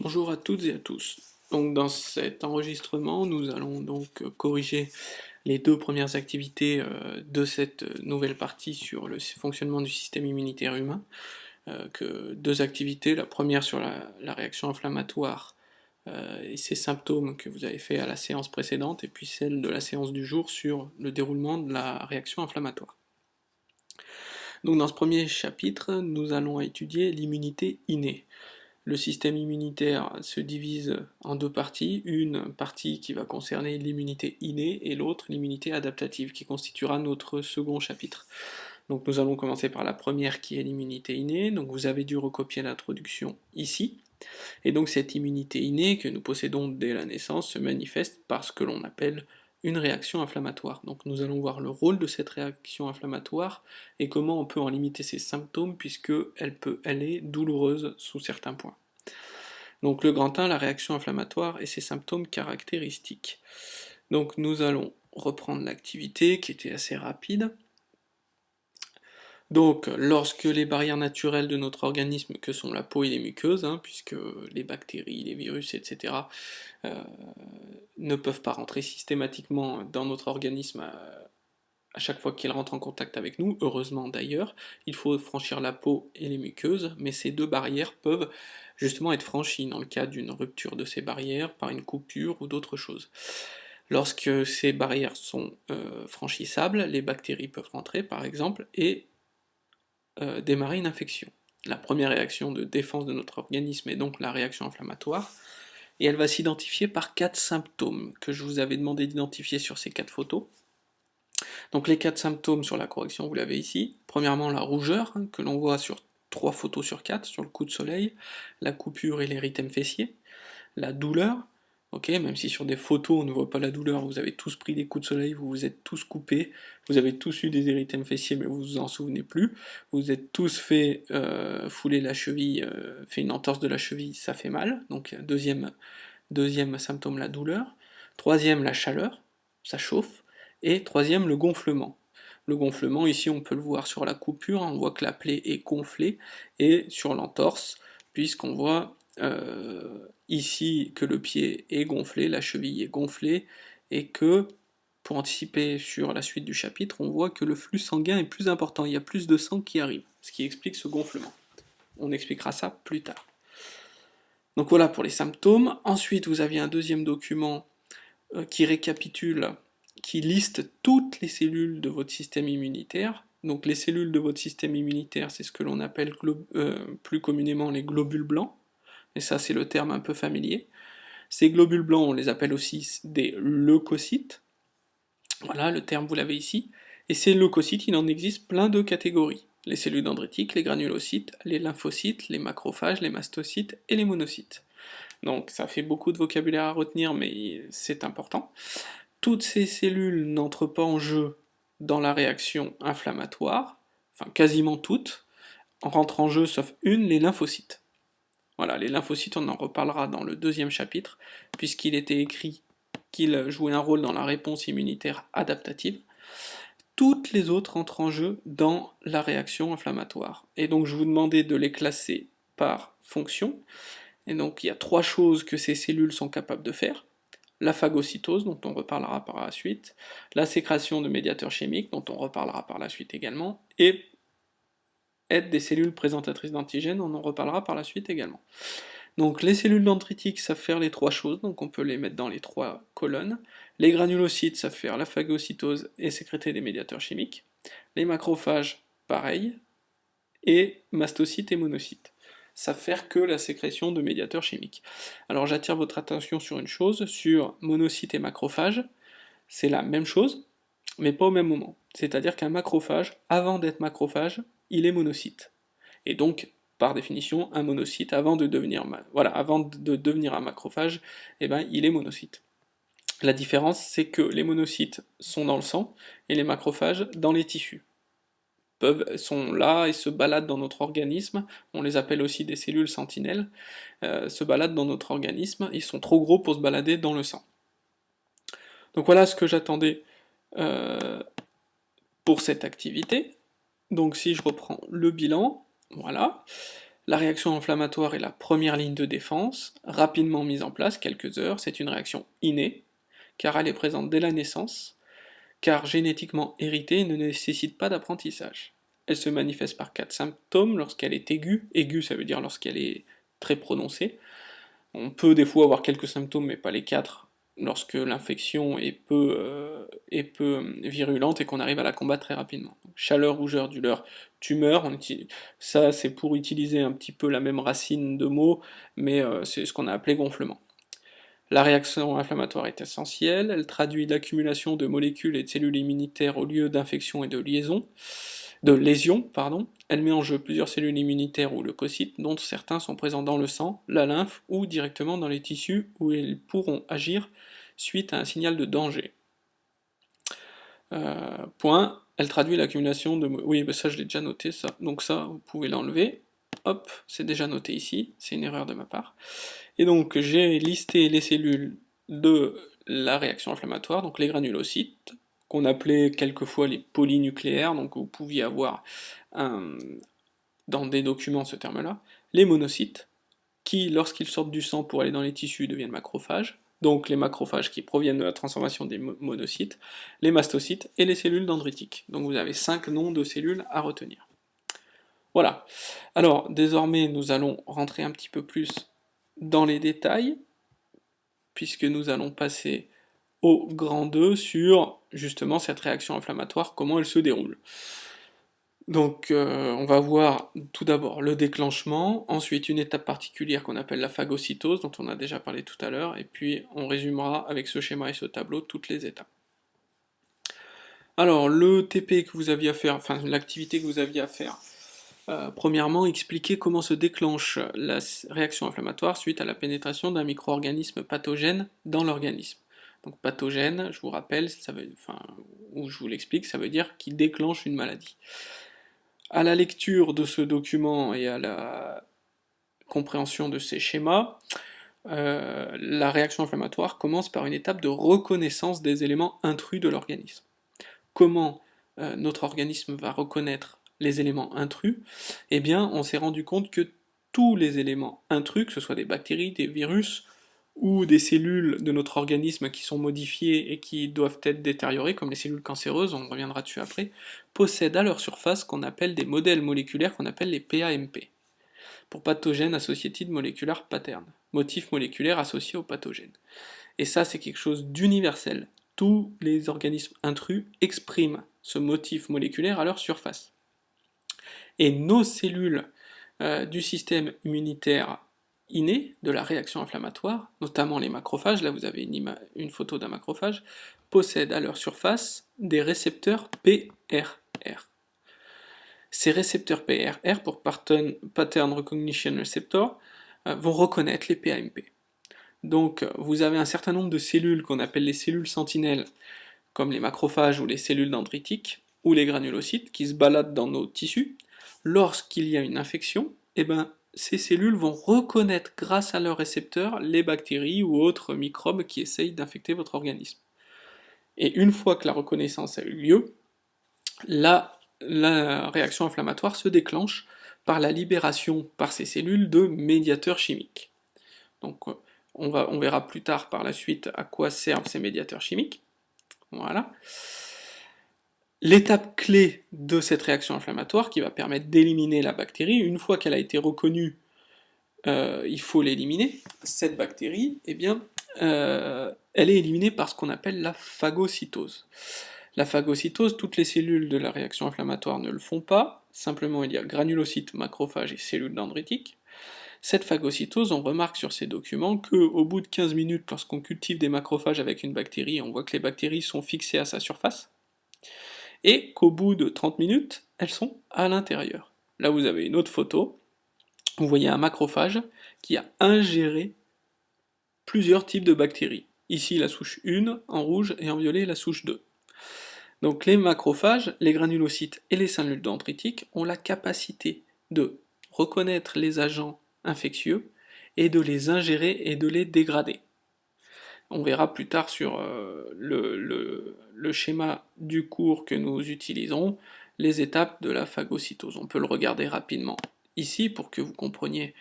Bonjour à toutes et à tous. Donc dans cet enregistrement, nous allons donc corriger les deux premières activités de cette nouvelle partie sur le fonctionnement du système immunitaire humain. Deux activités, la première sur la réaction inflammatoire et ses symptômes que vous avez fait à la séance précédente, et puis celle de la séance du jour sur le déroulement de la réaction inflammatoire. Donc dans ce premier chapitre, nous allons étudier l'immunité innée. Le système immunitaire se divise en deux parties, une partie qui va concerner l'immunité innée et l'autre l'immunité adaptative, qui constituera notre second chapitre. Donc nous allons commencer par la première qui est l'immunité innée, donc vous avez dû recopier l'introduction ici, et donc cette immunité innée que nous possédons dès la naissance se manifeste par ce que l'on appelle une réaction inflammatoire. Donc nous allons voir le rôle de cette réaction inflammatoire et comment on peut en limiter ses symptômes puisque elle est douloureuse sous certains points. Donc le grand 1, la réaction inflammatoire et ses symptômes caractéristiques. Donc nous allons reprendre l'activité qui était assez rapide. Donc lorsque les barrières naturelles de notre organisme, que sont la peau et les muqueuses, puisque les bactéries, les virus, etc., ne peuvent pas rentrer systématiquement dans notre organisme à chaque fois qu'ils rentrent en contact avec nous, heureusement d'ailleurs, il faut franchir la peau et les muqueuses, mais ces deux barrières peuvent justement être franchies dans le cas d'une rupture de ces barrières par une coupure ou d'autres choses. Lorsque ces barrières sont franchissables, les bactéries peuvent rentrer par exemple et démarrer une infection. La première réaction de défense de notre organisme est donc la réaction inflammatoire, et elle va s'identifier par 4 symptômes que je vous avais demandé d'identifier sur ces 4 photos. Donc les 4 symptômes sur la correction, vous l'avez ici. Premièrement, la rougeur, que l'on voit sur 3 photos sur 4, sur le coup de soleil, la coupure et l'érythème fessier, la douleur, ok, même si sur des photos on ne voit pas la douleur, vous avez tous pris des coups de soleil, vous vous êtes tous coupés, vous avez tous eu des érythèmes fessiers mais vous vous en souvenez plus, vous êtes tous fait fouler la cheville, fait une entorse de la cheville, ça fait mal, donc deuxième symptôme, la douleur. Troisième, la chaleur, ça chauffe. Et troisième, le gonflement. Le gonflement, ici on peut le voir sur la coupure, on voit que la plaie est gonflée, et sur l'entorse, puisqu'on voit ici que le pied est gonflé, la cheville est gonflée, et que, pour anticiper sur la suite du chapitre, on voit que le flux sanguin est plus important, il y a plus de sang qui arrive, ce qui explique ce gonflement. On expliquera ça plus tard. Donc voilà pour les symptômes. Ensuite, vous aviez un deuxième document qui récapitule, qui liste toutes les cellules de votre système immunitaire. Donc les cellules de votre système immunitaire, c'est ce que l'on appelle plus communément les globules blancs, et ça c'est le terme un peu familier. Ces globules blancs, on les appelle aussi des leucocytes. Voilà, le terme vous l'avez ici. Et ces leucocytes, il en existe plein de catégories. Les cellules dendritiques, les granulocytes, les lymphocytes, les macrophages, les mastocytes et les monocytes. Donc ça fait beaucoup de vocabulaire à retenir, mais c'est important. Toutes ces cellules n'entrent pas en jeu dans la réaction inflammatoire, enfin quasiment toutes, rentrent en jeu sauf une, les lymphocytes. Voilà, les lymphocytes, on en reparlera dans le deuxième chapitre, puisqu'il était écrit qu'ils jouaient un rôle dans la réponse immunitaire adaptative. Toutes les autres entrent en jeu dans la réaction inflammatoire. Et donc je vous demandais de les classer par fonction. Et donc il y a 3 choses que ces cellules sont capables de faire. La phagocytose, dont on reparlera par la suite, la sécrétion de médiateurs chimiques, dont on reparlera par la suite également, et être des cellules présentatrices d'antigènes, on en reparlera par la suite également. Donc les cellules dendritiques savent faire les 3 choses, donc on peut les mettre dans les 3 colonnes. Les granulocytes savent faire la phagocytose et sécréter des médiateurs chimiques. Les macrophages, pareil. Et mastocytes et monocytes savent faire que la sécrétion de médiateurs chimiques. Alors j'attire votre attention sur une chose, sur monocytes et macrophages, c'est la même chose, mais pas au même moment. C'est-à-dire qu'un macrophage, avant d'être macrophage, il est monocyte. Et donc, par définition, un monocyte, avant de devenir un macrophage, eh ben, il est monocyte. La différence, c'est que les monocytes sont dans le sang et les macrophages dans les tissus. Sont là et se baladent dans notre organisme, on les appelle aussi des cellules sentinelles, se baladent dans notre organisme, ils sont trop gros pour se balader dans le sang. Donc voilà ce que j'attendais pour cette activité. Donc si je reprends le bilan, voilà, La réaction inflammatoire est la première ligne de défense, rapidement mise en place, quelques heures, c'est une réaction innée, car elle est présente dès la naissance, car génétiquement héritée et ne nécessite pas d'apprentissage. Elle se manifeste par 4 symptômes lorsqu'elle est aiguë, aiguë ça veut dire lorsqu'elle est très prononcée. On peut des fois avoir quelques symptômes, mais pas les 4, lorsque l'infection est peu virulente et qu'on arrive à la combattre très rapidement. Donc, chaleur, rougeur, douleur, tumeur, ça c'est pour utiliser un petit peu la même racine de mots, mais c'est ce qu'on a appelé gonflement. La réaction inflammatoire est essentielle, elle traduit l'accumulation de molécules et de cellules immunitaires au lieu d'infection et de lésions, pardon. Elle met en jeu plusieurs cellules immunitaires ou leucocytes, dont certains sont présents dans le sang, la lymphe ou directement dans les tissus où ils pourront agir suite à un signal de danger. Point, elle traduit l'accumulation de... Oui, bah ça je l'ai déjà noté, ça. Donc ça, vous pouvez l'enlever. Hop, c'est déjà noté ici, c'est une erreur de ma part. Et donc j'ai listé les cellules de la réaction inflammatoire, donc les granulocytes, qu'on appelait quelquefois les polynucléaires, donc vous pouviez avoir dans des documents ce terme-là, les monocytes, qui lorsqu'ils sortent du sang pour aller dans les tissus deviennent macrophages, donc les macrophages qui proviennent de la transformation des monocytes, les mastocytes et les cellules dendritiques. Donc vous avez 5 noms de cellules à retenir. Voilà. Alors désormais nous allons rentrer un petit peu plus dans les détails, puisque nous allons passer au grand 2 sur justement cette réaction inflammatoire, comment elle se déroule. Donc on va voir tout d'abord le déclenchement, ensuite une étape particulière qu'on appelle la phagocytose, dont on a déjà parlé tout à l'heure, et puis on résumera avec ce schéma et ce tableau toutes les étapes. Alors le TP que vous aviez à faire, enfin l'activité que vous aviez à faire, premièrement, expliquer comment se déclenche la réaction inflammatoire suite à la pénétration d'un micro-organisme pathogène dans l'organisme. Donc pathogène, je vous rappelle, ou je vous l'explique, ça veut dire qu'il déclenche une maladie. À la lecture de ce document et à la compréhension de ces schémas, la réaction inflammatoire commence par une étape de reconnaissance des éléments intrus de l'organisme. Comment notre organisme va reconnaître les éléments intrus? Eh bien, on s'est rendu compte que tous les éléments intrus, que ce soit des bactéries, des virus, ou des cellules de notre organisme qui sont modifiées et qui doivent être détériorées, comme les cellules cancéreuses, on reviendra dessus après, possèdent à leur surface ce qu'on appelle des modèles moléculaires qu'on appelle les PAMP, pour Pathogène Associated Molecular Pattern, motifs moléculaires associés au pathogène. Et ça, c'est quelque chose d'universel. Tous les organismes intrus expriment ce motif moléculaire à leur surface. Et nos cellules du système immunitaire inné de la réaction inflammatoire, notamment les macrophages, là vous avez une photo d'un macrophage, possèdent à leur surface des récepteurs PRR. Ces récepteurs PRR, pour Pattern Recognition Receptor, vont reconnaître les PAMP. Donc vous avez un certain nombre de cellules qu'on appelle les cellules sentinelles, comme les macrophages ou les cellules dendritiques, ou les granulocytes, qui se baladent dans nos tissus. Lorsqu'il y a une infection, ces cellules vont reconnaître grâce à leurs récepteurs les bactéries ou autres microbes qui essayent d'infecter votre organisme. Et une fois que la reconnaissance a eu lieu, la réaction inflammatoire se déclenche par la libération par ces cellules de médiateurs chimiques. Donc on verra plus tard par la suite à quoi servent ces médiateurs chimiques. Voilà. L'étape clé de cette réaction inflammatoire qui va permettre d'éliminer la bactérie, une fois qu'elle a été reconnue, il faut l'éliminer, cette bactérie, elle est éliminée par ce qu'on appelle la phagocytose. La phagocytose, toutes les cellules de la réaction inflammatoire ne le font pas, simplement il y a granulocytes, macrophages et cellules dendritiques. Cette phagocytose, on remarque sur ces documents qu'au bout de 15 minutes, lorsqu'on cultive des macrophages avec une bactérie, on voit que les bactéries sont fixées à sa surface, et qu'au bout de 30 minutes, elles sont à l'intérieur. Là vous avez une autre photo, vous voyez un macrophage qui a ingéré plusieurs types de bactéries. Ici la souche 1 en rouge et en violet la souche 2. Donc les macrophages, les granulocytes et les cellules dendritiques ont la capacité de reconnaître les agents infectieux et de les ingérer et de les dégrader. On verra plus tard sur le schéma du cours que nous utiliserons les étapes de la phagocytose. On peut le regarder rapidement ici pour que vous compreniez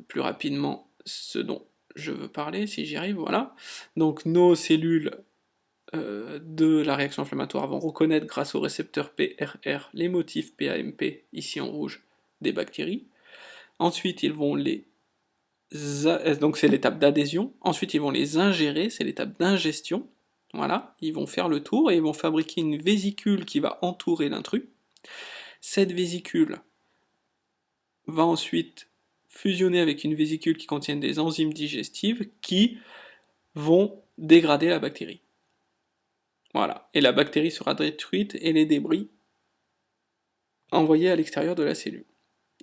plus rapidement ce dont je veux parler, si j'y arrive, voilà. Donc nos cellules de la réaction inflammatoire vont reconnaître grâce au récepteur PRR les motifs PAMP, ici en rouge, des bactéries. Ensuite, ils vont donc c'est l'étape d'adhésion. Ensuite, ils vont les ingérer, c'est l'étape d'ingestion. Voilà, ils vont faire le tour et ils vont fabriquer une vésicule qui va entourer l'intrus. Cette vésicule va ensuite fusionner avec une vésicule qui contient des enzymes digestives qui vont dégrader la bactérie. Voilà, et la bactérie sera détruite et les débris envoyés à l'extérieur de la cellule.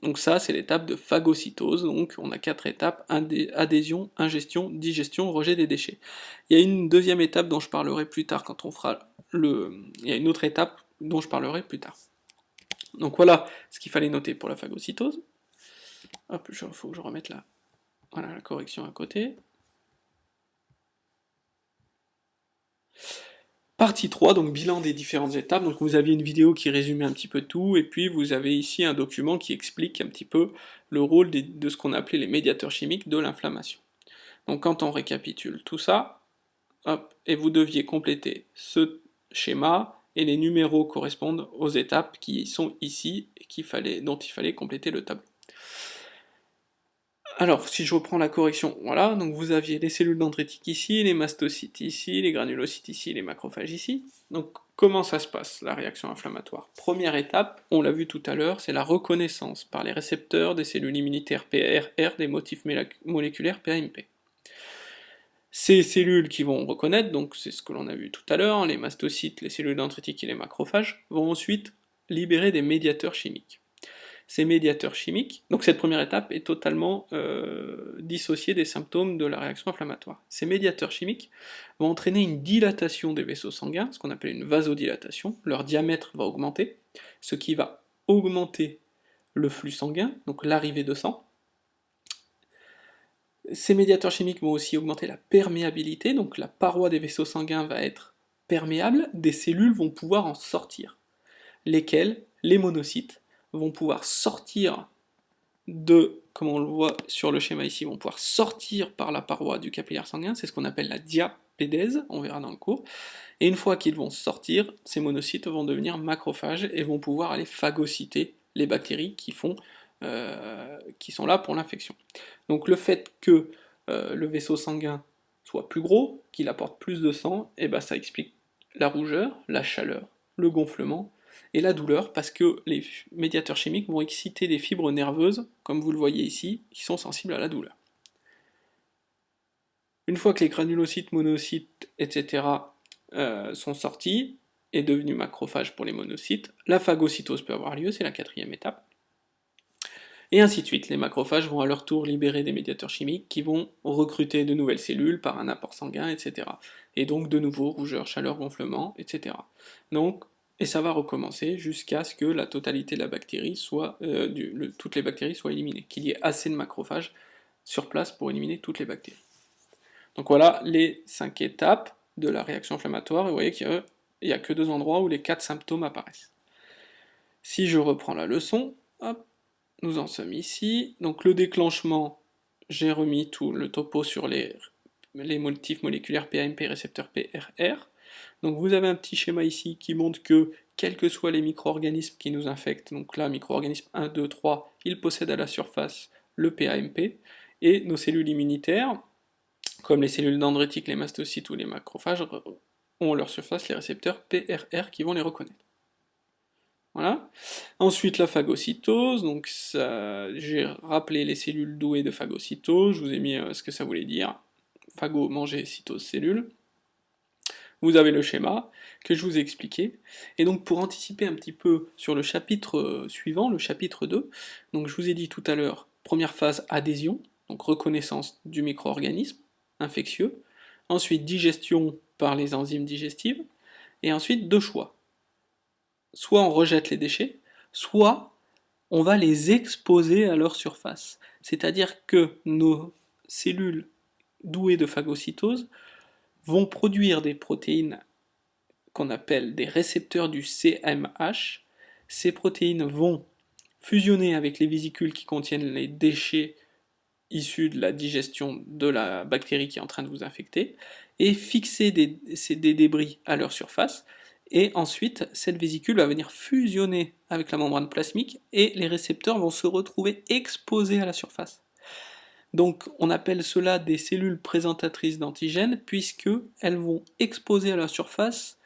Donc ça, c'est l'étape de phagocytose, donc on a 4 étapes, adhésion, ingestion, digestion, rejet des déchets. Il y a une deuxième étape dont je parlerai plus tard quand on fera Il y a une autre étape dont je parlerai plus tard. Donc voilà ce qu'il fallait noter pour la phagocytose. Hop, il faut que je remette voilà, la correction à côté. Partie 3, donc bilan des différentes étapes. Donc vous aviez une vidéo qui résumait un petit peu tout, et puis vous avez ici un document qui explique un petit peu le rôle de ce qu'on appelait les médiateurs chimiques de l'inflammation. Donc quand on récapitule tout ça, hop, et vous deviez compléter ce schéma, et les numéros correspondent aux étapes qui sont ici, et dont il fallait compléter le tableau. Alors, si je reprends la correction, voilà, donc vous aviez les cellules dendritiques ici, les mastocytes ici, les granulocytes ici, les macrophages ici. Donc, comment ça se passe, la réaction inflammatoire? Première étape, on l'a vu tout à l'heure, c'est la reconnaissance par les récepteurs des cellules immunitaires PRR des motifs moléculaires PAMP. Ces cellules qui vont reconnaître, donc c'est ce que l'on a vu tout à l'heure, les mastocytes, les cellules dendritiques et les macrophages, vont ensuite libérer des médiateurs chimiques. Ces médiateurs chimiques, donc cette première étape est totalement dissociée des symptômes de la réaction inflammatoire. Ces médiateurs chimiques vont entraîner une dilatation des vaisseaux sanguins, ce qu'on appelle une vasodilatation, leur diamètre va augmenter, ce qui va augmenter le flux sanguin, donc l'arrivée de sang. Ces médiateurs chimiques vont aussi augmenter la perméabilité, donc la paroi des vaisseaux sanguins va être perméable, des cellules vont pouvoir en sortir, lesquelles, les monocytes, vont pouvoir sortir comme on le voit sur le schéma ici, vont pouvoir sortir par la paroi du capillaire sanguin, c'est ce qu'on appelle la diapédèse, on verra dans le cours, et une fois qu'ils vont sortir, ces monocytes vont devenir macrophages et vont pouvoir aller phagocyter les bactéries qui sont là pour l'infection. Donc le fait que le vaisseau sanguin soit plus gros, qu'il apporte plus de sang, et ben ça explique la rougeur, la chaleur, le gonflement, et la douleur, parce que les médiateurs chimiques vont exciter des fibres nerveuses, comme vous le voyez ici, qui sont sensibles à la douleur. Une fois que les granulocytes, monocytes, etc. Sont sortis, et devenus macrophages pour les monocytes, la phagocytose peut avoir lieu, c'est la 4e étape. Et ainsi de suite, les macrophages vont à leur tour libérer des médiateurs chimiques qui vont recruter de nouvelles cellules par un apport sanguin, etc. Et donc de nouveau, rougeur, chaleur, gonflement, etc. Donc, et ça va recommencer jusqu'à ce que la totalité de la bactérie toutes les bactéries soient éliminées, qu'il y ait assez de macrophages sur place pour éliminer toutes les bactéries. Donc voilà les 5 étapes de la réaction inflammatoire, et vous voyez qu'il n'y a que 2 endroits où les 4 symptômes apparaissent. Si je reprends la leçon, hop, nous en sommes ici. Donc le déclenchement, j'ai remis tout le topo sur les motifs moléculaires PAMP récepteurs PRR. Donc vous avez un petit schéma ici qui montre que, quels que soient les micro-organismes qui nous infectent, donc là, micro-organisme 1, 2, 3, ils possèdent à la surface le PAMP, et nos cellules immunitaires, comme les cellules dendritiques, les mastocytes ou les macrophages, ont à leur surface les récepteurs PRR qui vont les reconnaître. Voilà. Ensuite, la phagocytose, donc j'ai rappelé les cellules douées de phagocytose, je vous ai mis ce que ça voulait dire. Phago, manger, cytose, cellule. Vous avez le schéma que je vous ai expliqué. Et donc pour anticiper un petit peu sur le chapitre suivant, le chapitre 2, donc je vous ai dit tout à l'heure, première phase adhésion, donc reconnaissance du micro-organisme infectieux, ensuite digestion par les enzymes digestives, et ensuite deux choix. Soit on rejette les déchets, soit on va les exposer à leur surface. C'est-à-dire que nos cellules douées de phagocytose vont produire des protéines qu'on appelle des récepteurs du CMH. Ces protéines vont fusionner avec les vésicules qui contiennent les déchets issus de la digestion de la bactérie qui est en train de vous infecter, et fixer des débris à leur surface, et ensuite cette vésicule va venir fusionner avec la membrane plasmique, et les récepteurs vont se retrouver exposés à la surface. Donc on appelle cela des cellules présentatrices d'antigènes, puisque elles vont exposer à la surface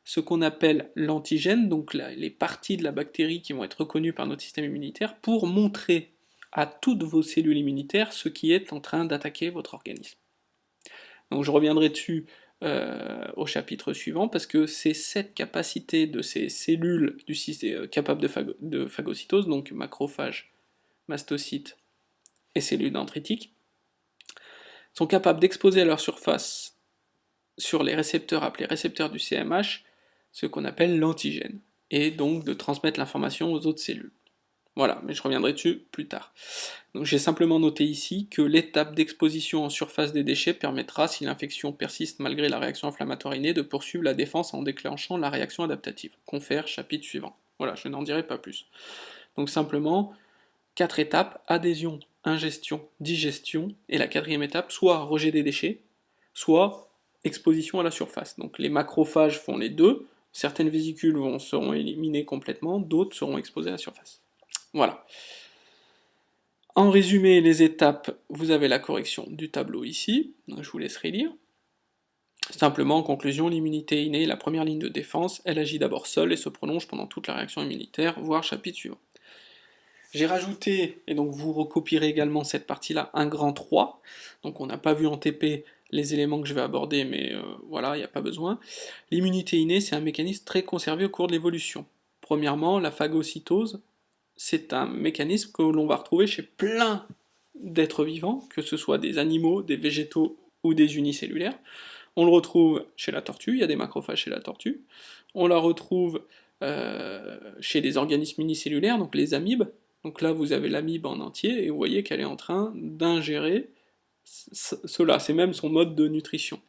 ce qu'on appelle l'antigène, donc les parties de la bactérie qui vont être reconnues par notre système immunitaire, pour montrer à toutes vos cellules immunitaires ce qui est en train d'attaquer votre organisme. Donc je reviendrai dessus au chapitre suivant, parce que c'est cette capacité de ces cellules du système capables de phagocytose, donc macrophages, mastocytes et cellules dendritiques, sont capables d'exposer à leur surface, sur les récepteurs appelés récepteurs du CMH, ce qu'on appelle l'antigène, et donc de transmettre l'information aux autres cellules. Voilà, mais je reviendrai dessus plus tard. Donc j'ai simplement noté ici que l'étape d'exposition en surface des déchets permettra, si l'infection persiste malgré la réaction inflammatoire innée, de poursuivre la défense en déclenchant la réaction adaptative. Confère, chapitre suivant. Voilà, je n'en dirai pas plus. Donc simplement, 4 étapes: adhésion, ingestion, digestion, et la 4e étape, soit rejet des déchets, soit exposition à la surface. Donc les macrophages font les deux, certaines vésicules seront éliminées complètement, d'autres seront exposées à la surface. Voilà. En résumé, les étapes, vous avez la correction du tableau ici, je vous laisserai lire. Simplement, en conclusion, l'immunité innée est la première ligne de défense, elle agit d'abord seule et se prolonge pendant toute la réaction immunitaire, voire chapitre suivant. J'ai rajouté, et donc vous recopierez également cette partie-là, un grand 3, donc on n'a pas vu en TP les éléments que je vais aborder, mais voilà, il n'y a pas besoin. L'immunité innée, c'est un mécanisme très conservé au cours de l'évolution. Premièrement, la phagocytose, c'est un mécanisme que l'on va retrouver chez plein d'êtres vivants, que ce soit des animaux, des végétaux ou des unicellulaires. On le retrouve chez la tortue, il y a des macrophages chez la tortue. On la retrouve chez des organismes unicellulaires, donc les amibes. Donc là, vous avez l'amibe en entier, et vous voyez qu'elle est en train d'ingérer cela, c'est même son mode de nutrition.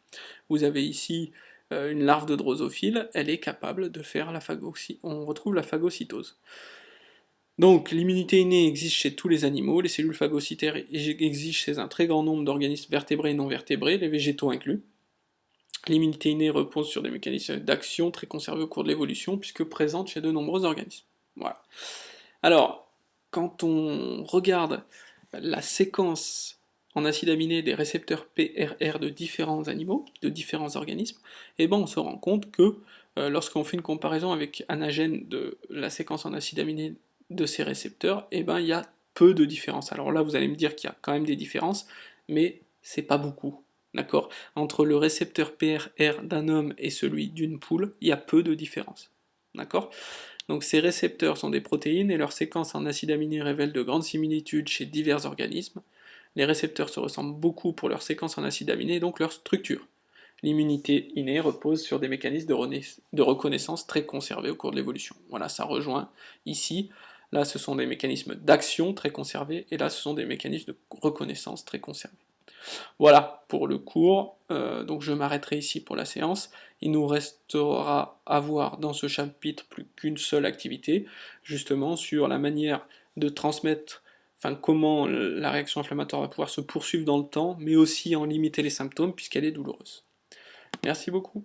Vous avez ici une larve de drosophile, elle est capable de faire la phagocytose. On retrouve la phagocytose. Donc l'immunité innée existe chez tous les animaux, les cellules phagocytaires existent chez un très grand nombre d'organismes vertébrés et non vertébrés, les végétaux inclus. L'immunité innée repose sur des mécanismes d'action très conservés au cours de l'évolution, puisque présente chez de nombreux organismes. Voilà. Alors, quand on regarde la séquence en acides aminés des récepteurs PRR de différents animaux, de différents organismes, eh ben on se rend compte que lorsqu'on fait une comparaison avec anagène de la séquence en acides aminés de ces récepteurs, eh ben il y a peu de différences. Alors là, vous allez me dire qu'il y a quand même des différences, mais c'est pas beaucoup. D'accord? Entre le récepteur PRR d'un homme et celui d'une poule, il y a peu de différence. D'accord? Donc ces récepteurs sont des protéines et leurs séquences en acides aminés révèlent de grandes similitudes chez divers organismes. Les récepteurs se ressemblent beaucoup pour leurs séquences en acides aminés et donc leur structure. L'immunité innée repose sur des mécanismes de reconnaissance très conservés au cours de l'évolution. Voilà, ça rejoint ici. Là, ce sont des mécanismes d'action très conservés, et là, ce sont des mécanismes de reconnaissance très conservés. Voilà pour le cours, donc je m'arrêterai ici pour la séance. Il nous restera à voir dans ce chapitre plus qu'une seule activité, justement sur la manière de transmettre, enfin comment la réaction inflammatoire va pouvoir se poursuivre dans le temps, mais aussi en limiter les symptômes puisqu'elle est douloureuse. Merci beaucoup.